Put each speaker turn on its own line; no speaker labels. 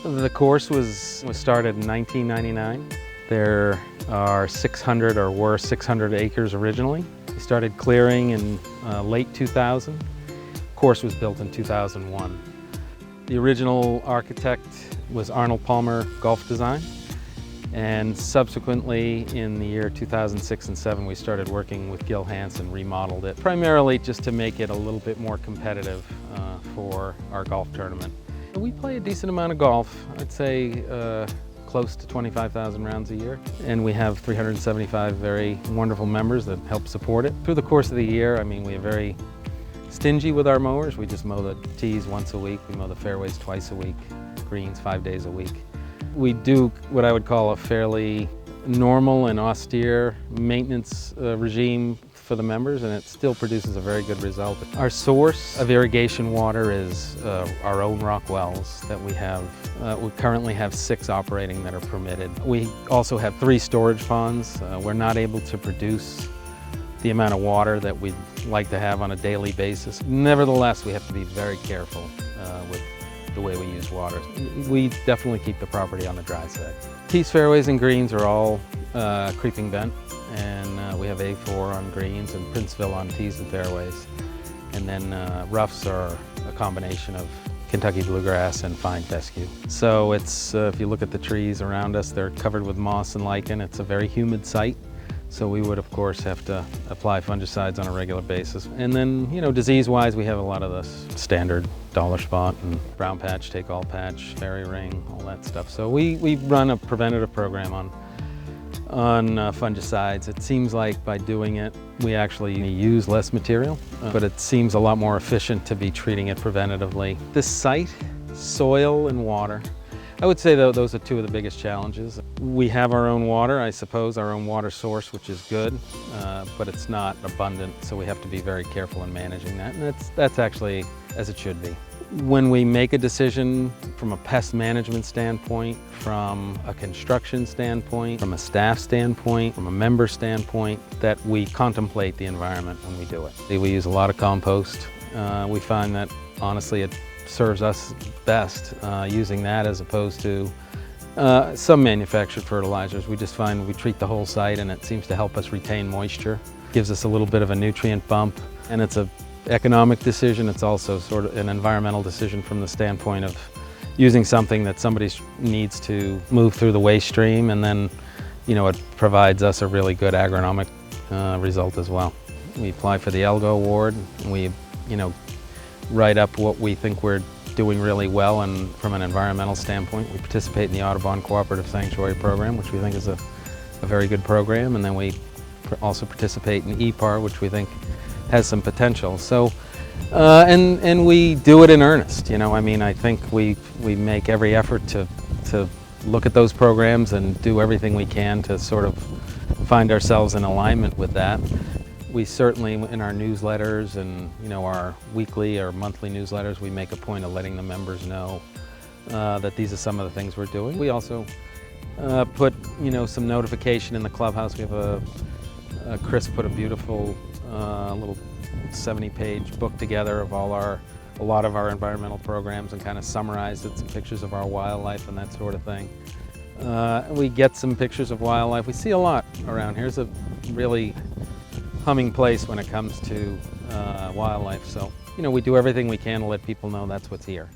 The course was started in 1999. There are 600 or were 600 acres originally. We started clearing in late 2000. The course was built in 2001. The original architect was Arnold Palmer Golf Design, and subsequently in the year 2006 and 7 we started working with Gil Hansen, remodeled it, primarily just to make it a little bit more competitive for our golf tournament. We play a decent amount of golf, I'd say close to 25,000 rounds a year, and we have 375 very wonderful members that help support it. Through the course of the year, I mean, we are very stingy with our mowers. We just mow the tees once a week, we mow the fairways twice a week, greens 5 days a week. We do what I would call a fairly normal and austere maintenance regime for the members, and it still produces a very good result. Our source of irrigation water is our own rock wells that we have. We currently have 6 operating that are permitted. We also have 3 storage ponds. We're not able to produce the amount of water that we'd like to have on a daily basis. Nevertheless, we have to be very careful with the way we use water. We definitely keep the property on the dry side. Tees, fairways, and greens are all creeping bent, and we have A4 on greens and Princeville on tees and fairways. And then roughs are a combination of Kentucky bluegrass and fine fescue. So it's, if you look at the trees around us, they're covered with moss and lichen. It's a very humid site. So we would, of course, have to apply fungicides on a regular basis. And then, you know, disease-wise, we have a lot of the standard dollar spot and brown patch, take-all patch, fairy ring, all that stuff. So we run a preventative program on fungicides. It seems like by doing it, we actually use less material, but it seems a lot more efficient to be treating it preventatively. This site, soil and water, I would say, though, those are 2 of the biggest challenges. We have our own water, I suppose, our own water source, which is good, but it's not abundant, so we have to be very careful in managing that, and that's actually as it should be. When we make a decision from a pest management standpoint, from a construction standpoint, from a staff standpoint, from a member standpoint, that we contemplate the environment when we do it. We use a lot of compost. We find that, honestly, it serves us best using that as opposed to some manufactured fertilizers. We just find we treat the whole site and it seems to help us retain moisture. Gives us a little bit of a nutrient bump, and it's an economic decision. It's also sort of an environmental decision from the standpoint of using something that somebody needs to move through the waste stream, and then, you know, it provides us a really good agronomic result as well. We apply for the ELGA award, and we, you know, write up what we think we're doing really well, and from an environmental standpoint, we participate in the Audubon Cooperative Sanctuary Program, which we think is a very good program, and then we also participate in EPAR, which we think has some potential. So, and we do it in earnest. You know, I mean, I think we make every effort to look at those programs and do everything we can to sort of find ourselves in alignment with that. We certainly, in our newsletters and, you know, our weekly or monthly newsletters, we make a point of letting the members know that these are some of the things we're doing. We also put, you know, some notification in the clubhouse. We have Chris put a beautiful little 70-page book together of a lot of our environmental programs, and kind of summarized it, some pictures of our wildlife and that sort of thing. We get some pictures of wildlife. We see a lot around here. It's a really humming place when it comes to wildlife. So, you know, we do everything we can to let people know that's what's here.